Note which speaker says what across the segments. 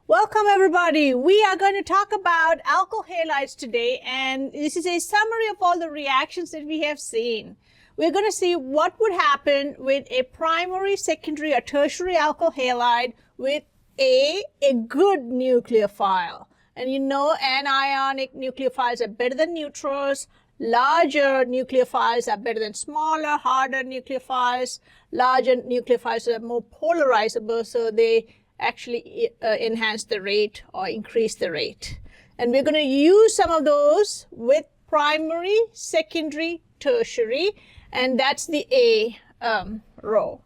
Speaker 1: Welcome everybody. We are going to talk about alkyl halides today, and this is a summary of all the reactions that we have seen. We're going to see what would happen with a primary, secondary, or tertiary alkyl halide with a good nucleophile. And you know anionic nucleophiles are better than neutrals. Larger nucleophiles are better than smaller, harder nucleophiles. Larger nucleophiles are more polarizable, so they actually enhance the rate or increase the rate. And we're going to use some of those with primary, secondary, tertiary, and that's the A row.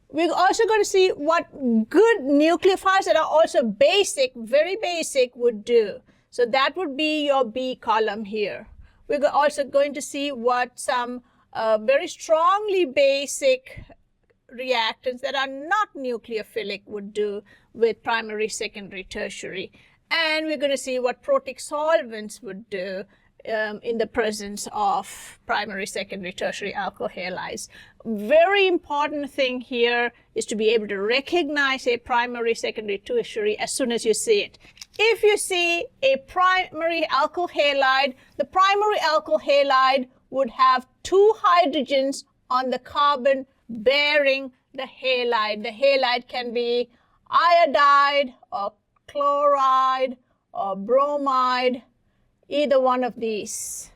Speaker 1: We're also going to see what good nucleophiles that are also basic, very basic, would do. So that would be your B column here. We're also going to see what some very strongly basic reactants that are not nucleophilic would do with primary, secondary, tertiary. And we're going to see what protic solvents would do in the presence of primary, secondary, tertiary alkyl halides. Very important thing here is to be able to recognize a primary, secondary, tertiary as soon as you see it. If you see a primary alkyl halide, the primary alkyl halide would have two hydrogens on the carbon bearing the halide. The halide can be iodide or chloride or bromide, either one of these.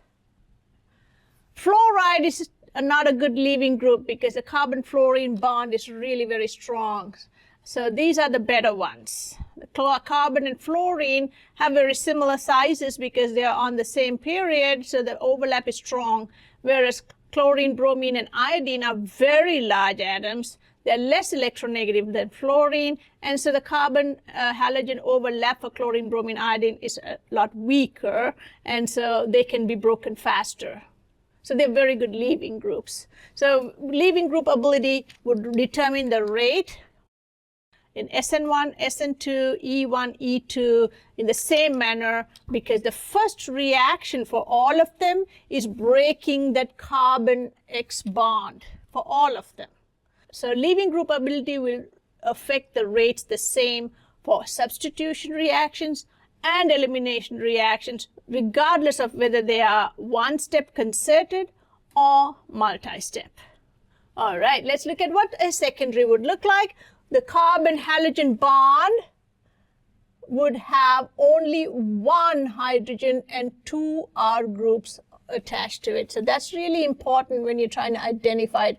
Speaker 1: Fluoride is not a good leaving group because the carbon-fluorine bond is really very strong. So these are the better ones. The carbon and fluorine have very similar sizes because they are on the same period, so the overlap is strong, whereas chlorine, bromine, and iodine are very large atoms. They're less electronegative than fluorine, and so the carbon halogen overlap for chlorine, bromine, iodine is a lot weaker, and so they can be broken faster. So they're very good leaving groups. So leaving group ability would determine the rate in SN1, SN2, E1, E2 in the same manner, because the first reaction for all of them is breaking that carbon X bond for all of them. So leaving group ability will affect the rates the same for substitution reactions and elimination reactions, regardless of whether they are one-step concerted or multi-step. All right, let's look at what a secondary would look like. The carbon halogen bond would have only one hydrogen and two R groups attached to it. So that's really important when you're trying to identify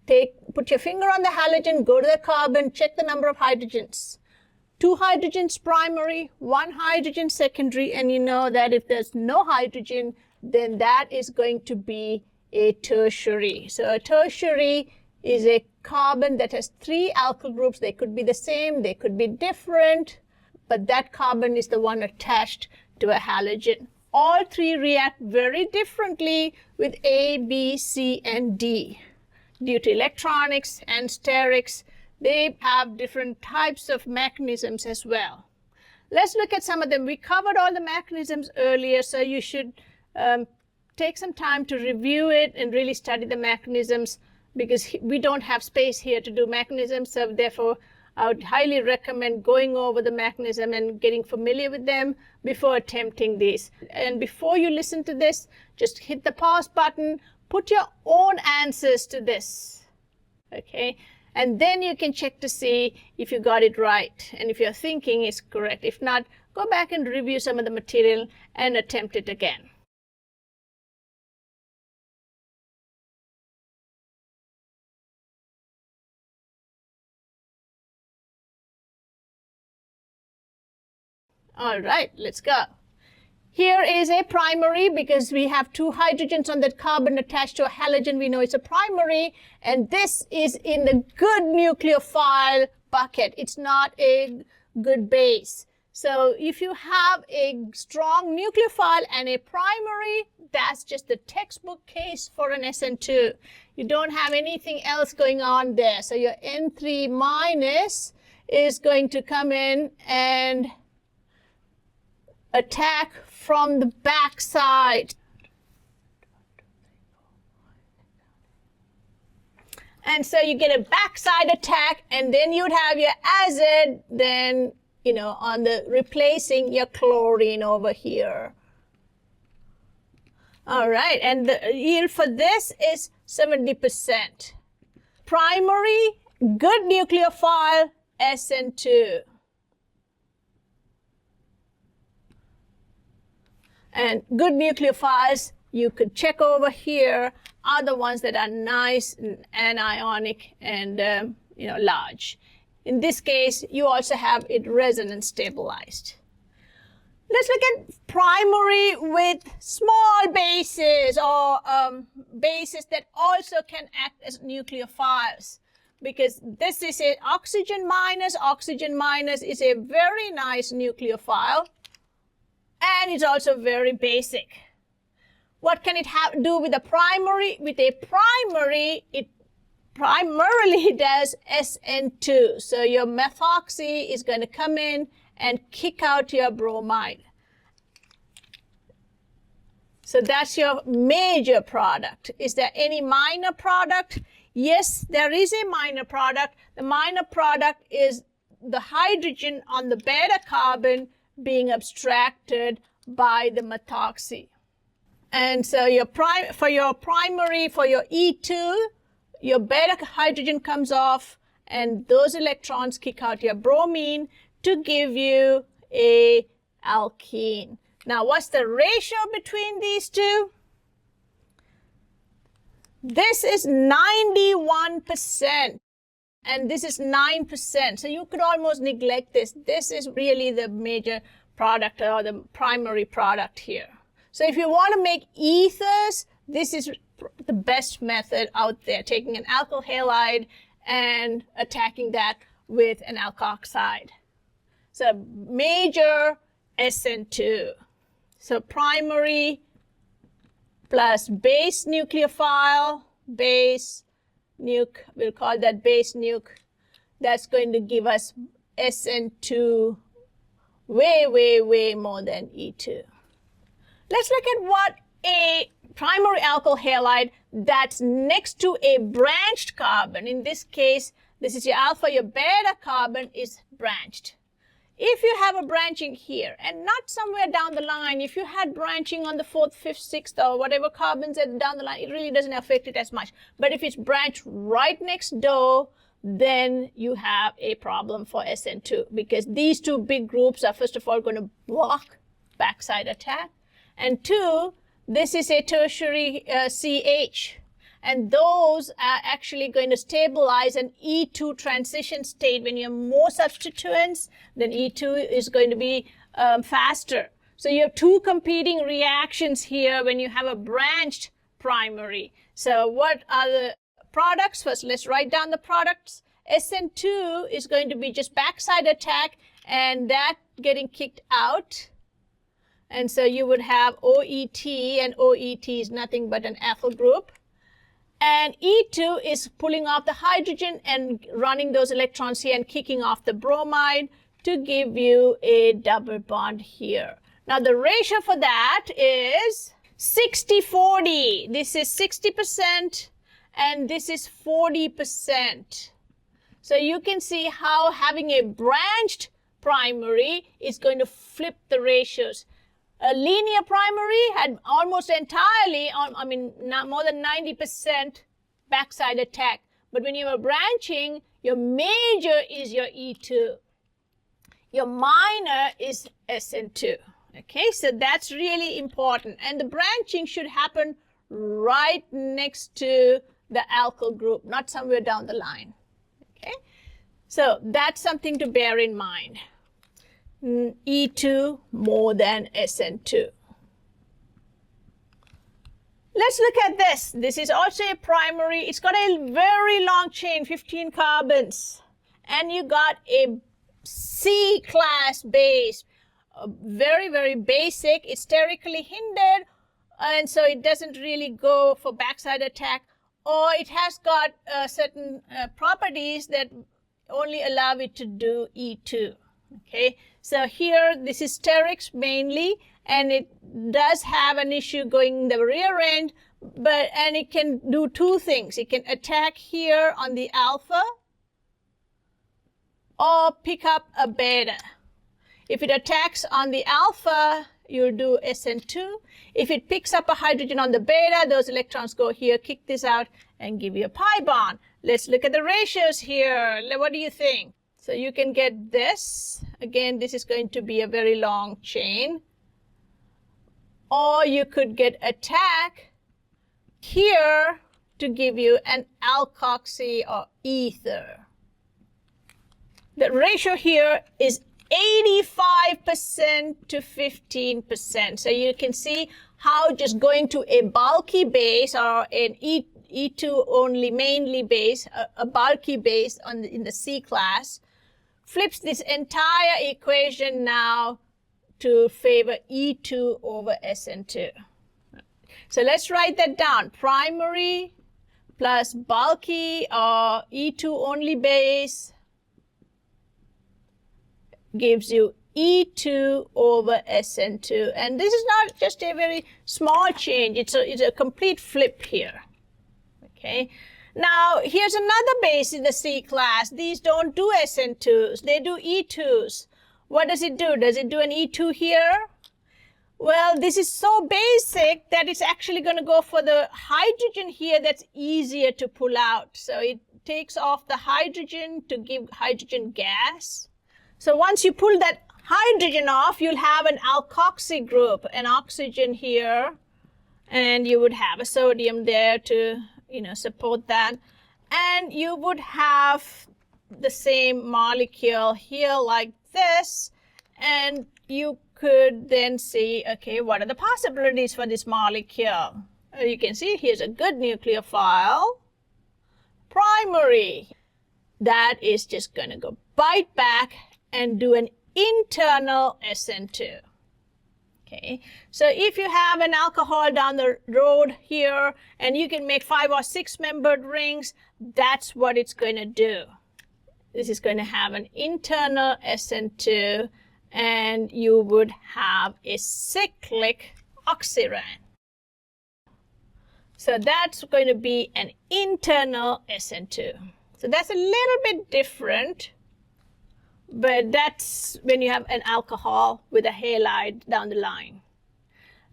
Speaker 1: it. Put your finger on the halogen, go to the carbon, check the number of hydrogens. Two hydrogens primary, one hydrogen secondary, and you know that if there's no hydrogen, then that is going to be a tertiary. So a tertiary is a carbon that has three alkyl groups. They could be the same, they could be different, but that carbon is the one attached to a halogen. All three react very differently with A, B, C, and D. Due to electronics and sterics, they have different types of mechanisms as well. Let's look at some of them. We covered all the mechanisms earlier, so you should take some time to review it and really study the mechanisms, because we don't have space here to do mechanisms, so therefore I would highly recommend going over the mechanism and getting familiar with them before attempting this. And before you listen to this, just hit the pause button, put your own answers to this, okay? And then you can check to see if you got it right and if your thinking is correct. If not, go back and review some of the material and attempt it again. All right, let's go. Here is a primary because we have two hydrogens on that carbon attached to a halogen. We know it's a primary, and this is in the good nucleophile bucket. It's not a good base. So if you have a strong nucleophile and a primary, that's just the textbook case for an SN2. You don't have anything else going on there. So your N3 minus is going to come in and attack from the back side. And so you get a backside attack, and then you'd have your acid, then on the replacing your chlorine over here. All right, and the yield for this is 70%. Primary, good nucleophile, SN2. And good nucleophiles, you could check over here, are the ones that are nice and anionic and large. In this case, you also have it resonance stabilized. Let's look at primary with small bases or bases that also can act as nucleophiles, because this is a oxygen minus. Oxygen minus is a very nice nucleophile, and it's also very basic. What can it do with a primary? With a primary, it primarily does SN2. So your methoxy is going to come in and kick out your bromide. So that's your major product. Is there any minor product? Yes, there is a minor product. The minor product is the hydrogen on the beta carbon being abstracted by the methoxy. And so for your primary, for your E2, your beta hydrogen comes off, and those electrons kick out your bromine to give you a alkene. Now, what's the ratio between these two? This is 91%, and this is 9%. So you could almost neglect this. This is really the major product or the primary product here. So if you want to make ethers, this is the best method out there, taking an alkyl halide and attacking that with an alkoxide. So major SN2. So primary plus base nucleophile, base nuke, we'll call that base nuke. That's going to give us SN2 way, way, way more than E2. Let's look at what a primary alkyl halide that's next to a branched carbon. In this case, this is your alpha, your beta carbon is branched. If you have a branching here and not somewhere down the line, if you had branching on the 4th, 5th, 6th, or whatever carbons are down the line, it really doesn't affect it as much. But if it's branched right next door, then you have a problem for SN2, because these two big groups are first of all going to block backside attack. And two, this is a tertiary CH. And those are actually going to stabilize an E2 transition state. When you have more substituents, then E2 is going to be faster. So you have two competing reactions here when you have a branched primary. So what are the products? First, let's write down the products. SN2 is going to be just backside attack, and that getting kicked out. And so you would have OET, and OET is nothing but an ethyl group. And E2 is pulling off the hydrogen and running those electrons here and kicking off the bromide to give you a double bond here. Now the ratio for that is 60-40. This is 60% and this is 40%. So you can see how having a branched primary is going to flip the ratios. A linear primary had almost entirely, not more than 90% backside attack. But when you are branching, your major is your E2. Your minor is SN2. Okay, so that's really important. And the branching should happen right next to the alkyl group, not somewhere down the line. Okay, so that's something to bear in mind. E2 more than SN2. Let's look at this. This is also a primary. It's got a very long chain, 15 carbons. And you got a C-class base. Very, very basic. It's sterically hindered, and so it doesn't really go for backside attack. Or it has got certain properties that only allow it to do E2. Okay, so here this is sterics mainly, and it does have an issue going in the rear end, and it can do two things. It can attack here on the alpha or pick up a beta. If it attacks on the alpha, you'll do SN2. If it picks up a hydrogen on the beta, those electrons go here, kick this out, and give you a pi bond. Let's look at the ratios here. What do you think? So you can get this. Again, this is going to be a very long chain. Or you could get attack here to give you an alkoxy or ether. The ratio here is 85% to 15%. So you can see how just going to a bulky base or an E2 only mainly base, a bulky base in the C class, flips this entire equation now to favor E2 over SN2. So let's write that down. Primary plus bulky or E2 only base gives you E2 over SN2. And this is not just a very small change. It's a complete flip here. Okay. Now, here's another base in the C class. These don't do SN2s. They do E2s. What does it do? Does it do an E2 here? Well, this is so basic that it's actually going to go for the hydrogen here that's easier to pull out. So it takes off the hydrogen to give hydrogen gas. So once you pull that hydrogen off, you'll have an alkoxy group, an oxygen here, and you would have a sodium there to, support that. And you would have the same molecule here like this, and you could then see, okay, what are the possibilities for this molecule? You can see here's a good nucleophile. Primary. That is just going to go bite back and do an internal SN2. Okay, so if you have an alcohol down the road here and you can make 5 or 6 membered rings, that's what it's going to do. This is going to have an internal SN2 and you would have a cyclic oxyran. So that's going to be an internal SN2. So that's a little bit different. But that's when you have an alcohol with a halide down the line.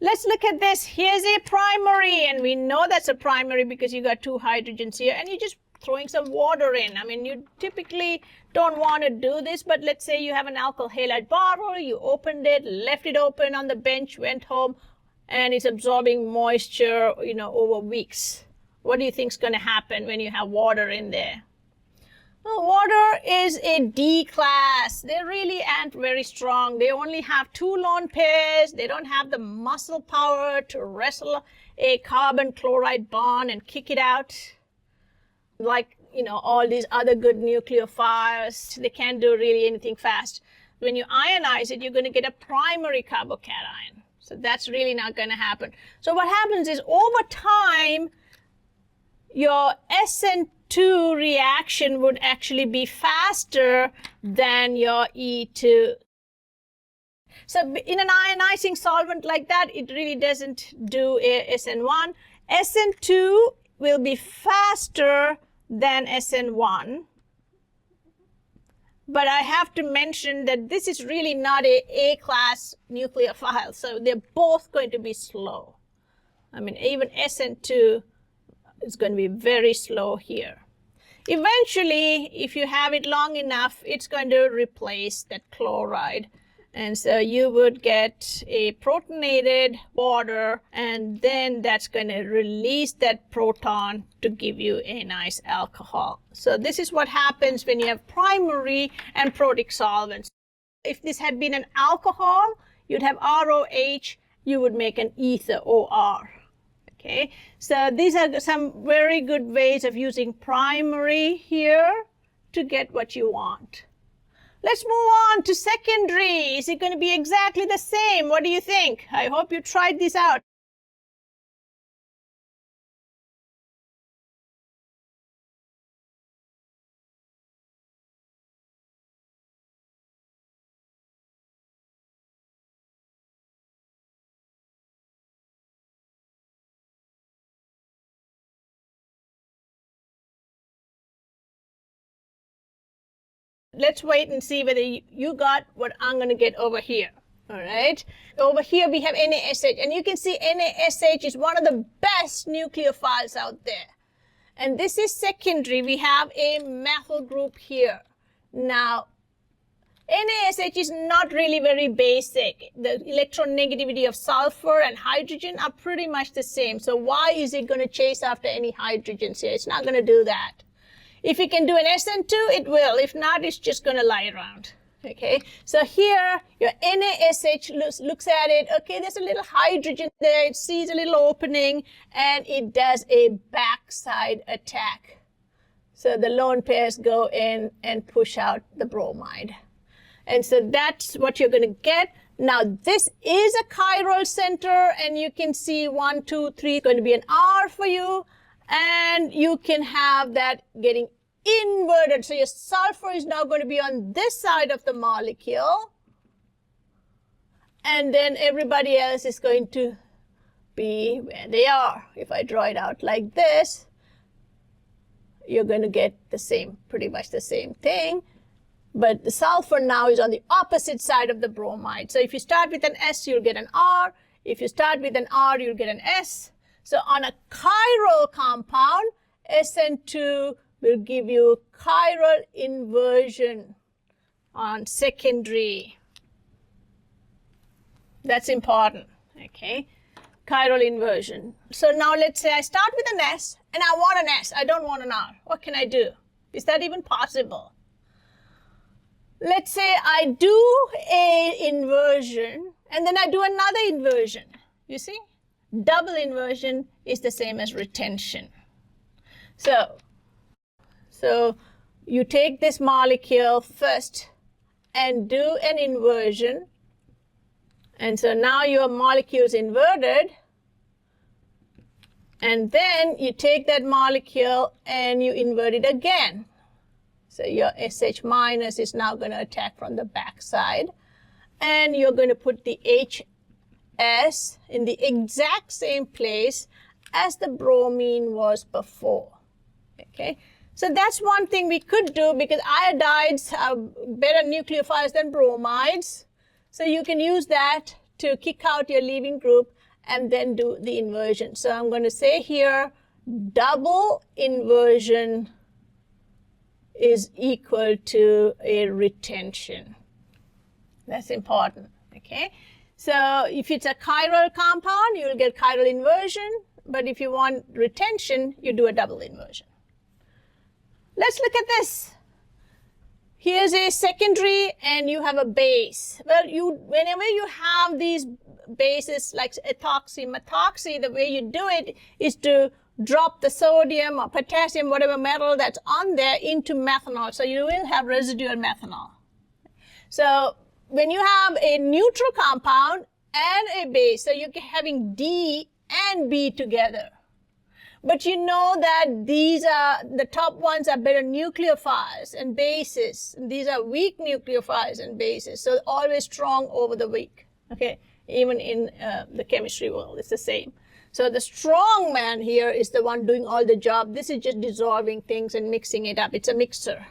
Speaker 1: Let's look at this. Here's a primary, and we know that's a primary because you got 2 hydrogens here, and you're just throwing some water in. I mean, you typically don't want to do this, but let's say you have an alkyl halide bottle, you opened it, left it open on the bench, went home, and it's absorbing moisture, over weeks. What do you think is going to happen when you have water in there? Well, water is a D class. They really aren't very strong. They only have 2 lone pairs. They don't have the muscle power to wrestle a carbon chloride bond and kick it out. Like, all these other good nucleophiles, they can't do really anything fast. When you ionize it, you're going to get a primary carbocation. So that's really not going to happen. So what happens is over time, your SN2 reaction would actually be faster than your E2. So in an ionizing solvent like that, it really doesn't do a SN1. SN2 will be faster than SN1. But I have to mention that this is really not a A-class nucleophile. So they're both going to be slow. I mean, even SN2 is going to be very slow here. Eventually, if you have it long enough, it's going to replace that chloride. And so you would get a protonated water, and then that's going to release that proton to give you a nice alcohol. So this is what happens when you have primary and protic solvents. If this had been an alcohol, you'd have ROH, you would make an ether, OR. Okay, so these are some very good ways of using primary here to get what you want. Let's move on to secondary. Is it going to be exactly the same? What do you think? I hope you tried this out. Let's wait and see whether you got what I'm going to get over here. All right. Over here we have NaSH, and you can see NaSH is one of the best nucleophiles out there. And this is secondary. We have a methyl group here. Now, NaSH is not really very basic. The electronegativity of sulfur and hydrogen are pretty much the same. So why is it going to chase after any hydrogens here? It's not going to do that. If it can do an SN2, it will. If not, it's just going to lie around. Okay, so here your NaSH looks at it. Okay, there's a little hydrogen there. It sees a little opening, and it does a backside attack. So the lone pairs go in and push out the bromide. And so that's what you're going to get. Now, this is a chiral center, and you can see 1, 2, 3 going to be an R for you. And you can have that getting inverted. So your sulfur is now going to be on this side of the molecule. And then everybody else is going to be where they are. If I draw it out like this, you're going to get the same, pretty much the same thing. But the sulfur now is on the opposite side of the bromide. So if you start with an S, you'll get an R. If you start with an R, you'll get an S. So on a chiral compound, SN2 will give you chiral inversion on secondary. That's important, okay? Chiral inversion. So now let's say I start with an S, and I want an S. I don't want an R. What can I do? Is that even possible? Let's say I do a inversion, and then I do another inversion. You see? Double inversion is the same as retention. So you take this molecule first and do an inversion. And so now your molecule is inverted. And then you take that molecule and you invert it again. So your SH minus is now going to attack from the back side. And you're going to put the HS in the exact same place as the bromine was before. Okay, so that's one thing we could do, because iodides are better nucleophiles than bromides. So you can use that to kick out your leaving group and then do the inversion. So I'm going to say here, double inversion is equal to a retention. That's important, okay? So if it's a chiral compound, you'll get chiral inversion. But if you want retention, you do a double inversion. Let's look at this. Here's a secondary, and you have a base. Well, whenever you have these bases like ethoxy, methoxy, the way you do it is to drop the sodium or potassium, whatever metal that's on there, into methanol. So you will have residual methanol. So when you have a neutral compound and a base, so you're having D and B together. But you know that these are, the top ones are better nucleophiles and bases. And these are weak nucleophiles and bases. So always strong over the weak. Okay, even in the chemistry world, it's the same. So the strong man here is the one doing all the job. This is just dissolving things and mixing it up. It's a mixer.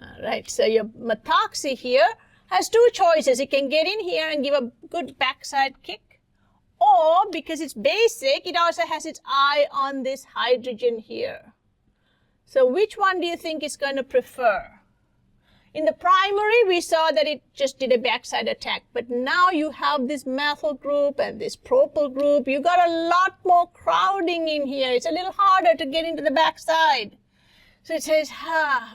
Speaker 1: All right, so your methoxy here has two choices. It can get in here and give a good backside kick. Or, because it's basic, it also has its eye on this hydrogen here. So which one do you think it's going to prefer? In the primary, we saw that it just did a backside attack. But now you have this methyl group and this propyl group. You got a lot more crowding in here. It's a little harder to get into the backside. So it says,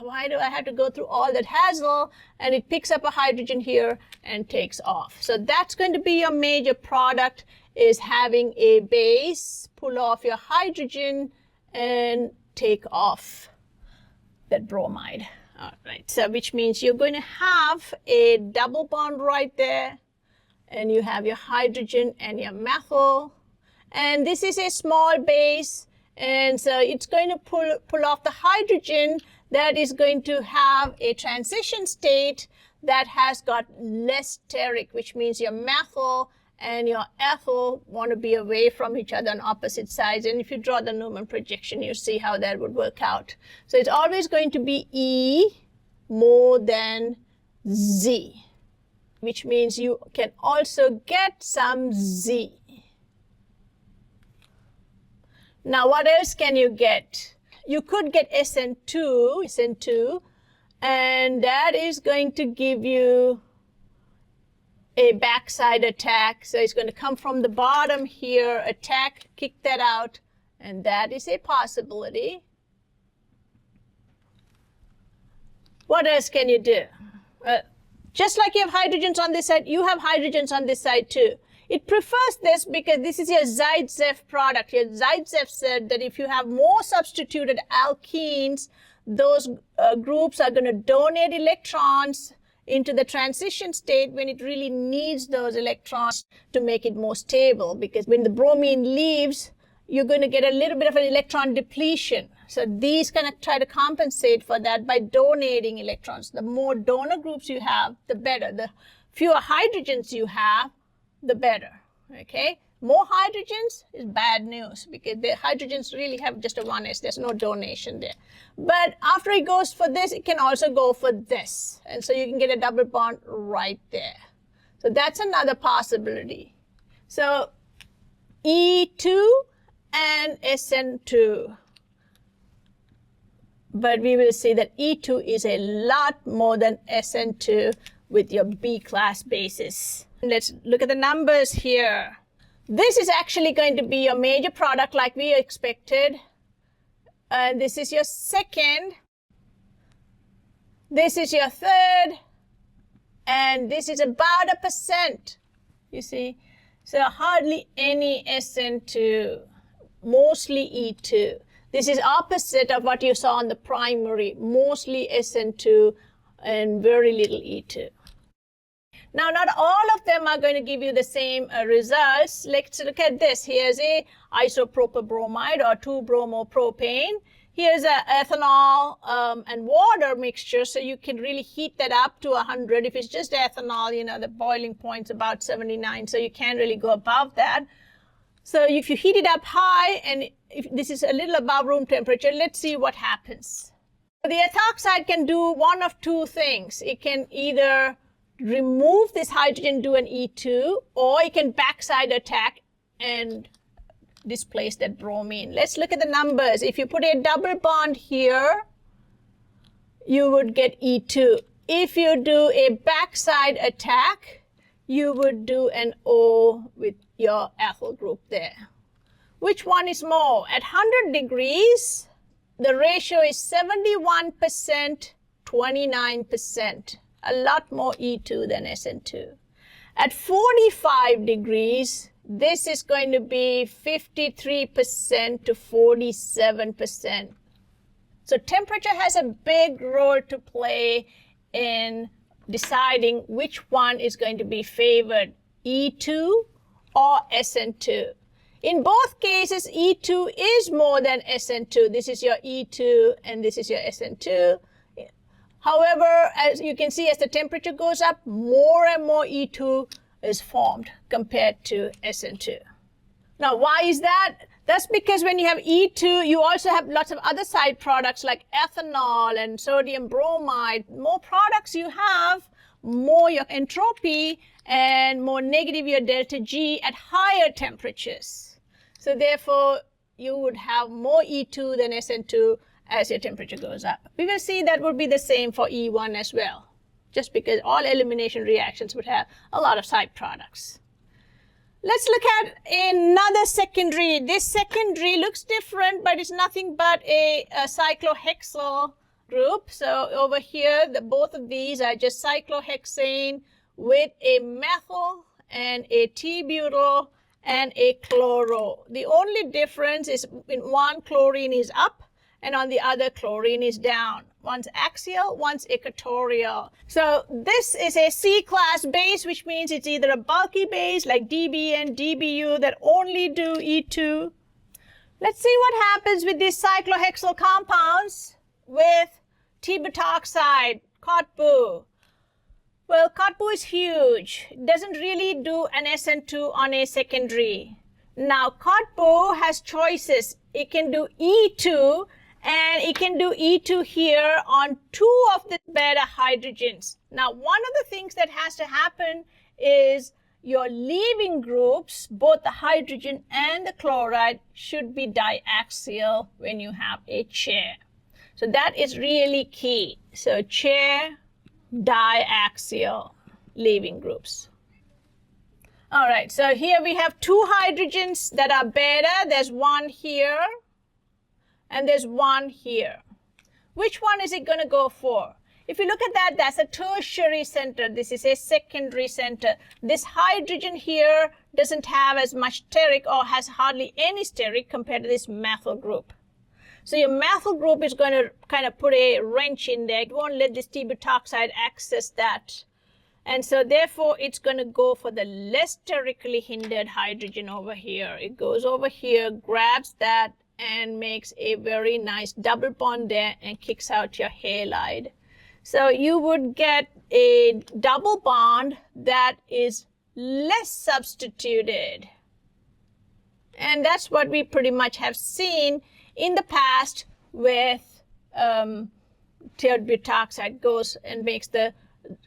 Speaker 1: why do I have to go through all that hassle? And it picks up a hydrogen here and takes off. So that's going to be your major product, is having a base, pull off your hydrogen, and take off that bromide. All right, so which means you're going to have a double bond right there, and you have your hydrogen and your methyl. And this is a small base, and so it's going to pull off the hydrogen that is going to have a transition state that has got less steric, which means your methyl and your ethyl want to be away from each other on opposite sides. And if you draw the Newman projection, you see how that would work out. So it's always going to be E more than Z, which means you can also get some Z. Now, what else can you get? You could get SN2, and that is going to give you a backside attack. So it's going to come from the bottom here, attack, kick that out, and that is a possibility. What else can you do? Just like you have hydrogens on this side, you have hydrogens on this side too. It prefers this because this is your Zaitsev product. Your Zaitsev said that if you have more substituted alkenes, those groups are going to donate electrons into the transition state when it really needs those electrons to make it more stable. Because when the bromine leaves, you're going to get a little bit of an electron depletion. So these kind of try to compensate for that by donating electrons. The more donor groups you have, the better. The fewer hydrogens you have, the better. Okay? More hydrogens is bad news because the hydrogens really have just a 1s. There's no donation there. But after it goes for this, it can also go for this. And so you can get a double bond right there. So that's another possibility. So E2 and SN2. But we will see that E2 is a lot more than SN2 with your B class bases. Let's look at the numbers here. This is actually going to be your major product like we expected. And this is your second. This is your third. And this is about 1%. You see? So hardly any SN2, mostly E2. This is opposite of what you saw on the primary, mostly SN2 and very little E2. Now, not all of them are going to give you the same results. Let's look at this. Here's a isopropyl-bromide or 2-bromopropane. Here's a ethanol and water mixture, so you can really heat that up to 100. If it's just ethanol, you know, the boiling point's about 79, so you can't really go above that. So if you heat it up high, and if this is a little above room temperature, let's see what happens. The ethoxide can do one of two things. It can either remove this hydrogen, do an E2, or it can backside attack and displace that bromine. Let's look at the numbers. If you put a double bond here, you would get E2. If you do a backside attack, you would do an O with your ethyl group there. Which one is more? At 100 degrees, the ratio is 71%, 29%. A lot more E2 than SN2. At 45 degrees, this is going to be 53% to 47%. So temperature has a big role to play in deciding which one is going to be favored, E2 or SN2. In both cases, E2 is more than SN2. This is your E2 and this is your SN2. However, as you can see, as the temperature goes up, more and more E2 is formed compared to SN2. Now, why is that? That's because when you have E2, you also have lots of other side products like ethanol and sodium bromide. More products you have, more your entropy and more negative your delta G at higher temperatures. So therefore, you would have more E2 than SN2 as your temperature goes up. We will see that would be the same for E1 as well, just because all elimination reactions would have a lot of side products. Let's look at another secondary. This secondary looks different, but it's nothing but a cyclohexyl group. So over here, both of these are just cyclohexane with a methyl and a T-butyl and a chloro. The only difference is in one chlorine is up, and on the other chlorine is down. One's axial, one's equatorial. So this is a C-class base, which means it's either a bulky base like DBN, DBU that only do E2. Let's see what happens with these cyclohexyl compounds with T-butoxide, COTBU. Well, COTBU is huge. It doesn't really do an SN2 on a secondary. Now, COTBU has choices. It can do E2, And it can do E2 here on 2 of the beta hydrogens. Now, one of the things that has to happen is your leaving groups, both the hydrogen and the chloride, should be diaxial when you have a chair. So that is really key. So chair, diaxial leaving groups. All right, so here we have 2 hydrogens that are beta. There's one here and there's one here. Which one is it going to go for? If you look at that, that's a tertiary center. This is a secondary center. This hydrogen here doesn't have as much steric or has hardly any steric compared to this methyl group. So your methyl group is going to kind of put a wrench in there. It won't let this T-butoxide access that. And so therefore, it's going to go for the less sterically hindered hydrogen over here. It goes over here, grabs that, and makes a very nice double bond there and kicks out your halide. So you would get a double bond that is less substituted. And that's what we pretty much have seen in the past with tiered butoxide goes and makes the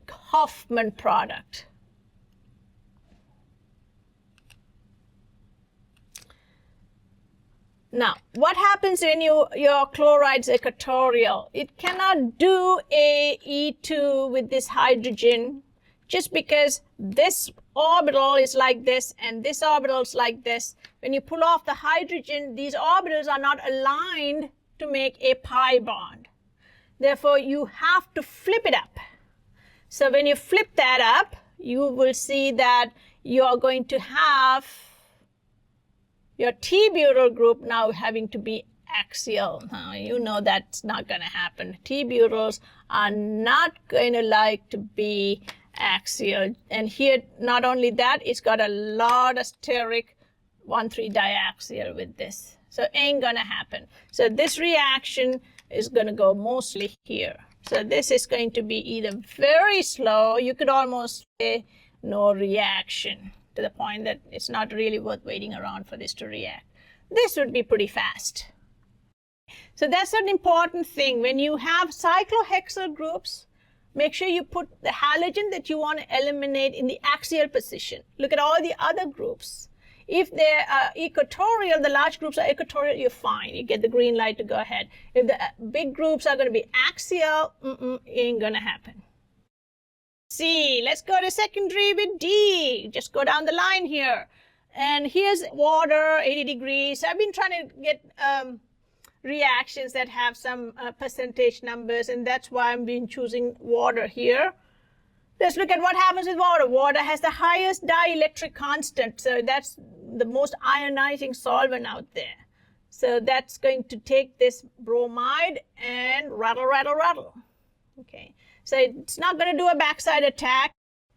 Speaker 1: Hoffman product. Now, what happens when your chloride's equatorial? It cannot do a E2 with this hydrogen just because this orbital is like this and this orbital is like this. When you pull off the hydrogen, these orbitals are not aligned to make a pi bond. Therefore, you have to flip it up. So when you flip that up, you will see that you are going to have your T-butyl group now having to be axial. Now, you know that's not going to happen. T-butyls are not going to like to be axial. And here, not only that, it's got a lot of steric 1,3 diaxial with this. So ain't going to happen. So this reaction is going to go mostly here. So this is going to be either very slow, you could almost say no reaction, to the point that it's not really worth waiting around for this to react. This would be pretty fast. So that's an important thing. When you have cyclohexyl groups, make sure you put the halogen that you want to eliminate in the axial position. Look at all the other groups. If they're equatorial, the large groups are equatorial, you're fine. You get the green light to go ahead. If the big groups are going to be axial, ain't going to happen. C, let's go to secondary with D. Just go down the line here. And here's water, 80 degrees. I've been trying to get reactions that have some percentage numbers, and that's why I've been choosing water here. Let's look at what happens with water. Water has the highest dielectric constant, so that's the most ionizing solvent out there. So that's going to take this bromide and rattle, rattle, rattle. Okay, so it's not going to do a backside attack.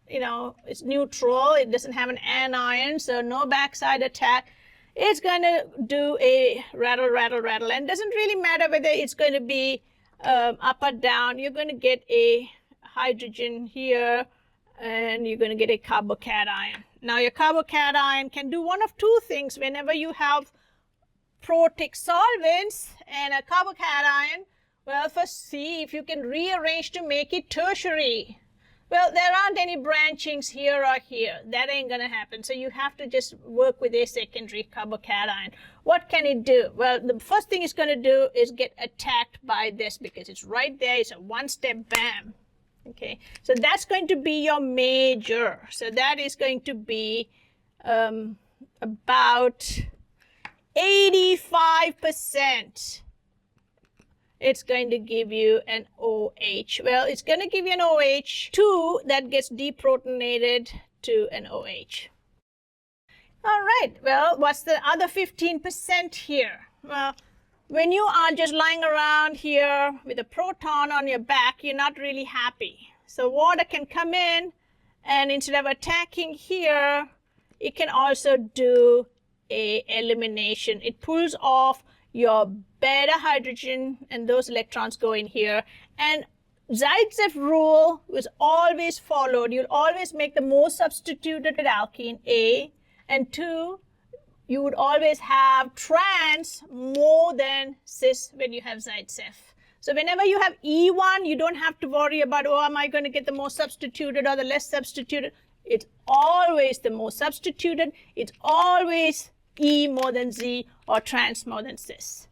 Speaker 1: You know, it's neutral. It doesn't have an anion, so no backside attack. It's going to do a rattle, rattle, rattle. And it doesn't really matter whether it's going to be up or down. You're going to get a hydrogen here, and you're going to get a carbocation. Now, your carbocation can do one of 2 things. Whenever you have protic solvents and a carbocation, well, first see if you can rearrange to make it tertiary. Well, there aren't any branchings here or here. That ain't going to happen. So you have to just work with a secondary carbocation. What can it do? Well, the first thing it's going to do is get attacked by this because it's right there. It's a one-step bam. Okay, so that's going to be your major. So that is going to be about 85%. It's going to give you an OH. Well, it's going to give you an OH2 that gets deprotonated to an OH. All right, well, what's the other 15% here? Well, when you are just lying around here with a proton on your back, you're not really happy. So water can come in, and instead of attacking here, it can also do a elimination. It pulls off your beta hydrogen, and those electrons go in here. And Zaitsev rule was always followed. You'll always make the most substituted alkene, A, and 2, you would always have trans more than cis when you have Zaitsev. So whenever you have E1, you don't have to worry about, oh, am I going to get the most substituted or the less substituted? It's always the most substituted. It's always E more than Z or trans more than cis.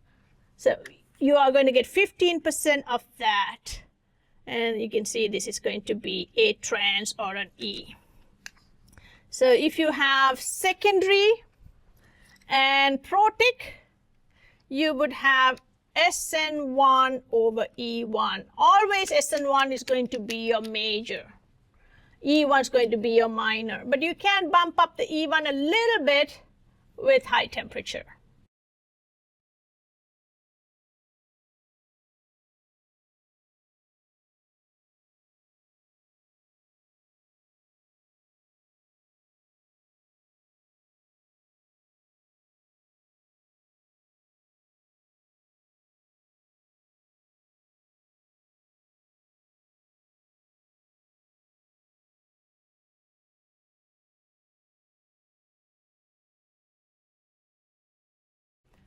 Speaker 1: So you are going to get 15% of that. And you can see this is going to be a trans or an E. So if you have secondary and protic, you would have SN1 over E1. Always SN1 is going to be your major. E1 is going to be your minor. But you can bump up the E1 a little bit with high temperature.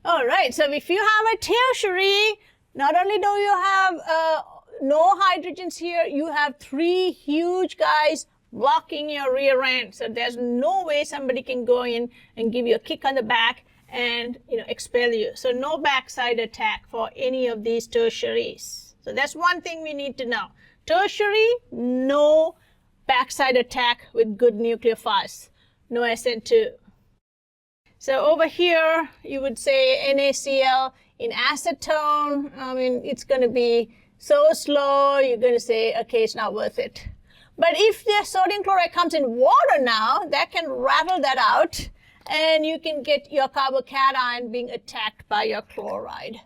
Speaker 1: All right, so if you have a tertiary, not only do you have no hydrogens here, you have 3 huge guys blocking your rear end. So there's no way somebody can go in and give you a kick on the back and expel you. So no backside attack for any of these tertiaries. So that's one thing we need to know. Tertiary, no backside attack with good nucleophiles. No SN2. So over here, you would say NaCl in acetone. I mean, it's going to be so slow, you're going to say, okay, it's not worth it. But if the sodium chloride comes in water now, that can rattle that out, and you can get your carbocation being attacked by your chloride.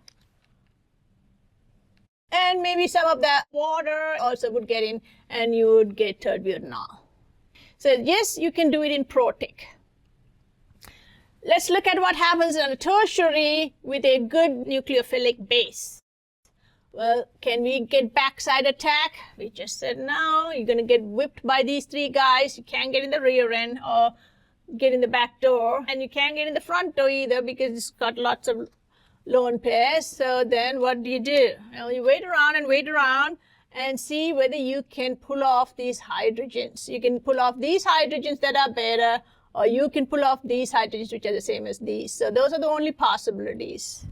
Speaker 1: And maybe some of that water also would get in, and you would get tert-butanol. So yes, you can do it in protic. Let's look at what happens on a tertiary with a good nucleophilic base. Well, can we get backside attack? We just said no. You're going to get whipped by these 3 guys. You can't get in the rear end or get in the back door. And you can't get in the front door either because it's got lots of lone pairs. So then what do? Well, you wait around and see whether you can pull off these hydrogens. You can pull off these hydrogens that are better, or you can pull off these hydrogens which are the same as these. So those are the only possibilities.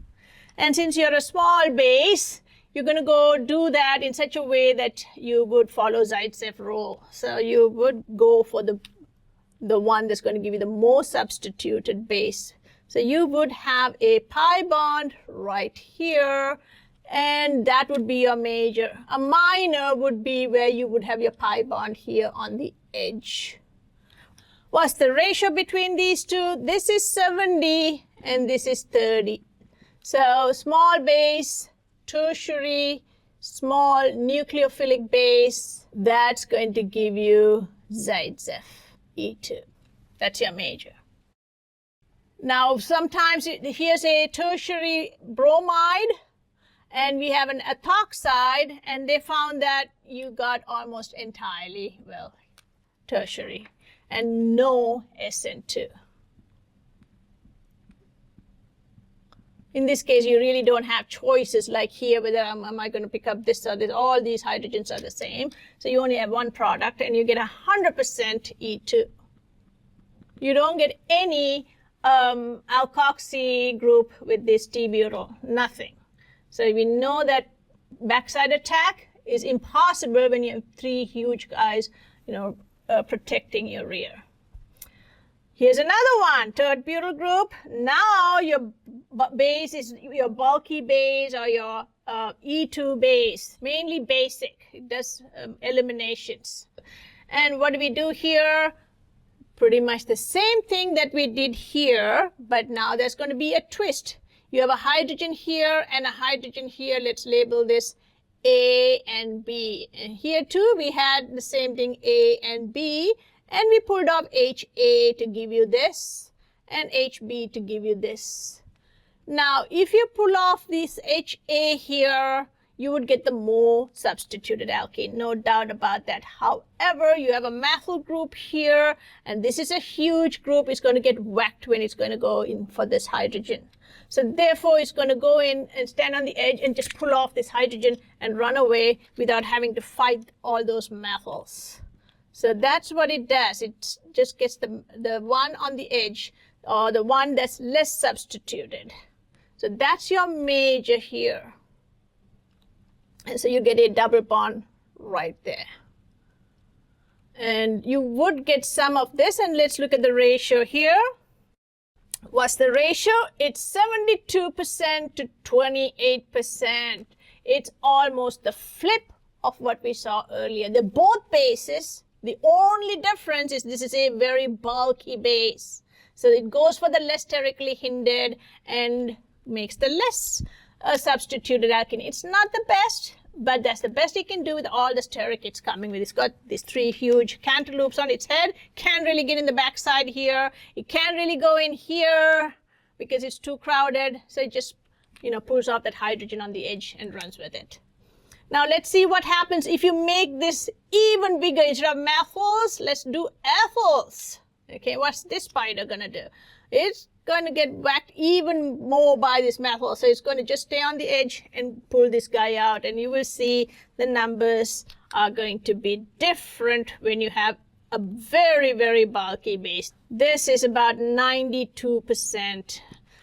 Speaker 1: And since you're a small base, you're going to go do that in such a way that you would follow Zaitsev rule. So you would go for the one that's going to give you the most substituted base. So you would have a pi bond right here, and that would be your major. A minor would be where you would have your pi bond here on the edge. What's the ratio between these two? This is 70 and this is 30. So small base, tertiary, small nucleophilic base, that's going to give you Zaitsev, E2. That's your major. Now sometimes here's a tertiary bromide and we have an ethoxide, and they found that you got almost entirely, well, tertiary, and no SN2. In this case, you really don't have choices like here, whether am I going to pick up this or this. All these hydrogens are the same. So you only have one product, and you get 100% E2. You don't get any alkoxy group with this T-butyl, nothing. So we know that backside attack is impossible when you have 3 huge guys, protecting your rear. Here's another one, tert-butyl group. Now your base is your bulky base or your E2 base, mainly basic. It does eliminations. And what do we do here? Pretty much the same thing that we did here, but now there's going to be a twist. You have a hydrogen here and a hydrogen here. Let's label this A and B. And here too, we had the same thing, A and B. And we pulled off HA to give you this, and HB to give you this. Now, if you pull off this HA here, you would get the more substituted alkene, no doubt about that. However, you have a methyl group here, and this is a huge group. It's going to get whacked when it's going to go in for this hydrogen. So therefore, it's going to go in and stand on the edge and just pull off this hydrogen and run away without having to fight all those methyls. So that's what it does. It just gets the one on the edge, or the one that's less substituted. So that's your major here. And so you get a double bond right there. And you would get some of this, and let's look at the ratio here. What's the ratio? It's 72% to 28%. It's almost the flip of what we saw earlier. They're both bases. The only difference is this is a very bulky base. So it goes for the less sterically hindered and makes the less substituted alkene. It's not the best, but that's the best it can do with all the steric it's coming with. It's got these 3 huge cantaloupes on its head. Can't really get in the backside here. It can't really go in here because it's too crowded. So it just, pulls off that hydrogen on the edge and runs with it. Now let's see what happens if you make this even bigger. Instead of methyls, let's do ethyls. Okay, what's this spider gonna do? It's going to get whacked even more by this methyl. So it's going to just stay on the edge and pull this guy out. And you will see the numbers are going to be different when you have a very, very bulky base. This is about 92%.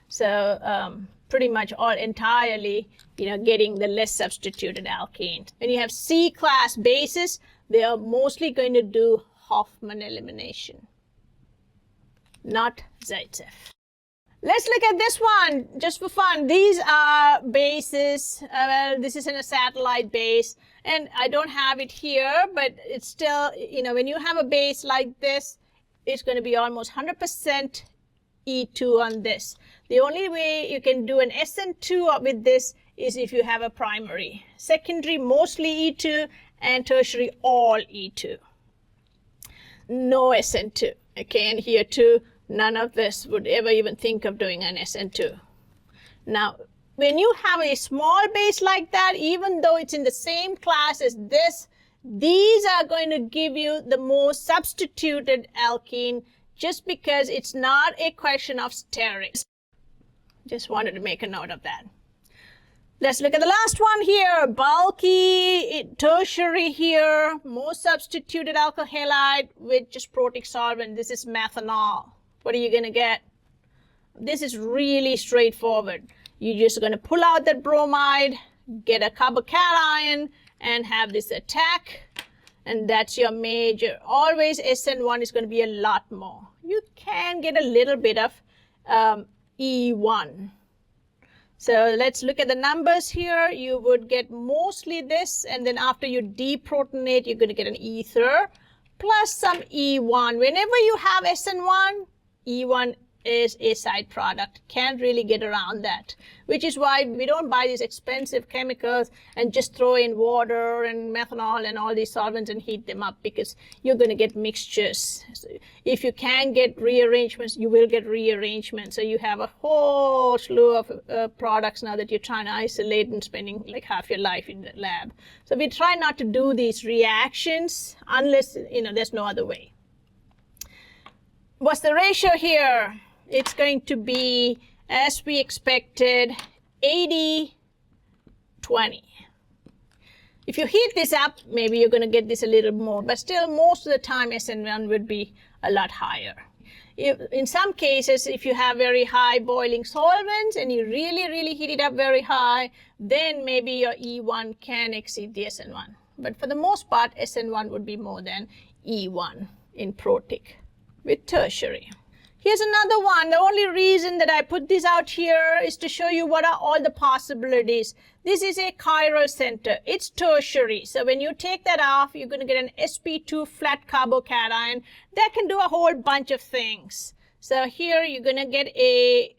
Speaker 1: So pretty much all entirely, getting the less substituted alkene. When you have C-class bases, they are mostly going to do Hofmann elimination, not Zaitsev. Let's look at this one just for fun. These are bases. Well, this is in a satellite base, and I don't have it here, but it's still, when you have a base like this, it's going to be almost 100% E2 on this. The only way you can do an SN2 with this is if you have a primary. Secondary, mostly E2, and tertiary, all E2. No SN2. Okay, and here too, none of this would ever even think of doing an SN2. Now, when you have a small base like that, even though it's in the same class as this, these are going to give you the more substituted alkene just because it's not a question of sterics. Just wanted to make a note of that. Let's look at the last one here. Bulky, tertiary here, more substituted alkyl halide with just protic solvent. This is methanol. What are you going to get? This is really straightforward. You're just going to pull out that bromide, get a carbocation, and have this attack. And that's your major. Always SN1 is going to be a lot more. You can get a little bit of E1. So let's look at the numbers here. You would get mostly this, and then after you deprotonate, you're going to get an ether plus some E1. Whenever you have SN1, E1 is a side product. Can't really get around that, which is why we don't buy these expensive chemicals and just throw in water and methanol and all these solvents and heat them up, because you're going to get mixtures. So if you can get rearrangements, you will get rearrangements. So you have a whole slew of products now that you're trying to isolate and spending like half your life in the lab. So we try not to do these reactions unless there's no other way. What's the ratio here? It's going to be, as we expected, 80-20. If you heat this up, maybe you're going to get this a little more, but still most of the time SN1 would be a lot higher. In some cases, if you have very high boiling solvents and you really, really heat it up very high, then maybe your E1 can exceed the SN1. But for the most part, SN1 would be more than E1 in protic with tertiary. Here's another one. The only reason that I put this out here is to show you what are all the possibilities. This is a chiral center. It's tertiary. So when you take that off, you're going to get an sp2 flat carbocation that can do a whole bunch of things. So here you're going to get a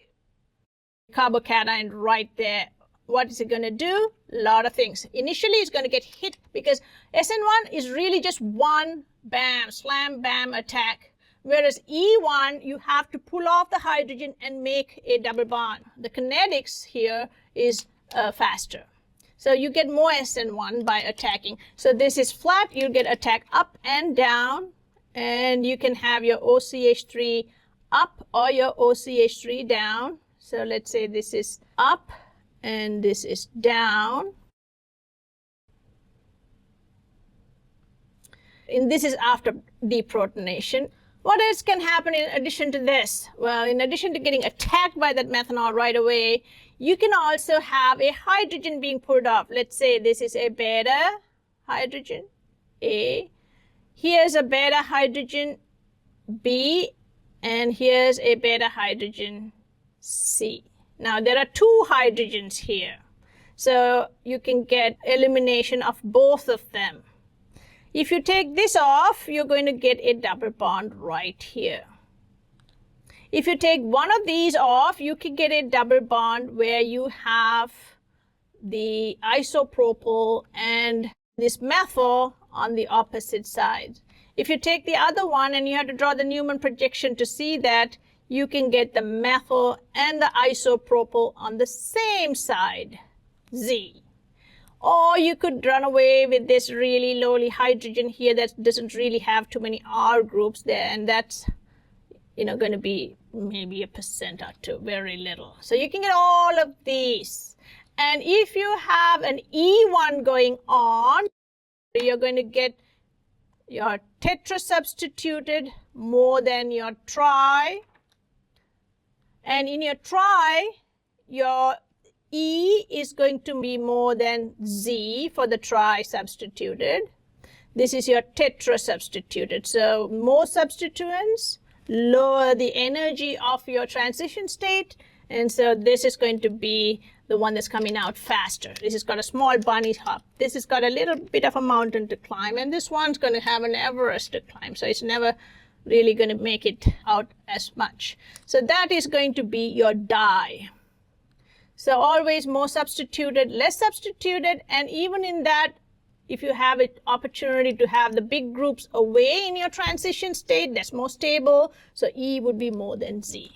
Speaker 1: carbocation right there. What is it going to do? A lot of things. Initially, it's going to get hit because SN1 is really just one bam, slam, bam attack. Whereas E1, you have to pull off the hydrogen and make a double bond. The kinetics here is faster. So you get more SN1 by attacking. So this is flat, you get attack up and down, and you can have your OCH3 up or your OCH3 down. So let's say this is up and this is down. And this is after deprotonation. What else can happen in addition to this? Well, in addition to getting attacked by that methanol right away, you can also have a hydrogen being pulled off. Let's say this is a beta hydrogen A. Here's a beta hydrogen B, and here's a beta hydrogen C. Now there are two hydrogens here, so you can get elimination of both of them. If you take this off, you're going to get a double bond right here. If you take one of these off, you can get a double bond where you have the isopropyl and this methyl on the opposite side. If you take the other one, and you have to draw the Newman projection to see that, you can get the methyl and the isopropyl on the same side, Z. Or you could run away with this really lowly hydrogen here that doesn't really have too many R groups there, and that's going to be maybe 1% or 2, very little. So you can get all of these. And if you have an E1 going on, you're going to get your tetrasubstituted more than your tri. And in your tri, your E is going to be more than Z for the tri-substituted. This is your tetrasubstituted. So more substituents, lower the energy of your transition state, and so this is going to be the one that's coming out faster. This has got a small bunny hop. This has got a little bit of a mountain to climb, and this one's going to have an Everest to climb, so it's never really going to make it out as much. So that is going to be your di. So always more substituted, less substituted, and even in that, if you have an opportunity to have the big groups away in your transition state, that's more stable, so E would be more than Z.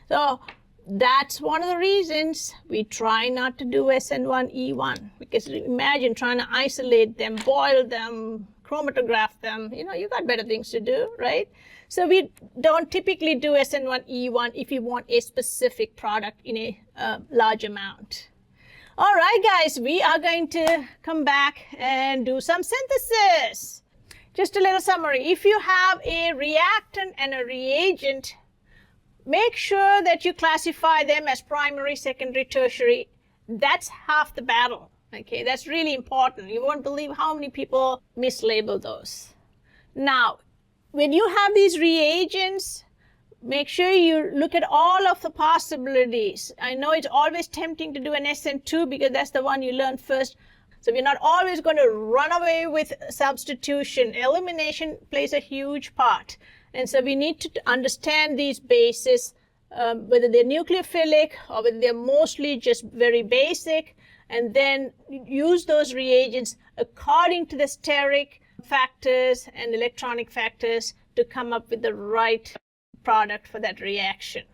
Speaker 1: So that's one of the reasons we try not to do SN1E1, because imagine trying to isolate them, boil them, chromatograph them, you got better things to do, right? So we don't typically do SN1E1 if you want a specific product in a large amount. All right, guys, we are going to come back and do some synthesis. Just a little summary. If you have a reactant and a reagent, make sure that you classify them as primary, secondary, tertiary. That's half the battle. Okay, that's really important. You won't believe how many people mislabel those. Now, when you have these reagents, make sure you look at all of the possibilities. I know it's always tempting to do an SN2 because that's the one you learn first. So we're not always going to run away with substitution. Elimination plays a huge part. And so we need to understand these bases, whether they're nucleophilic or whether they're mostly just very basic, and then use those reagents according to the steric factors and electronic factors to come up with the right product for that reaction.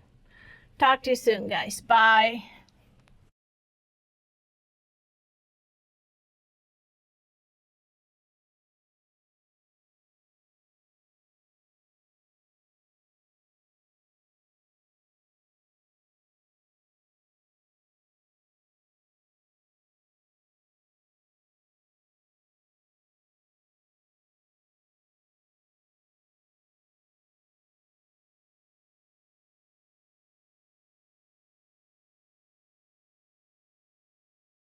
Speaker 1: Talk to you soon, guys. Bye.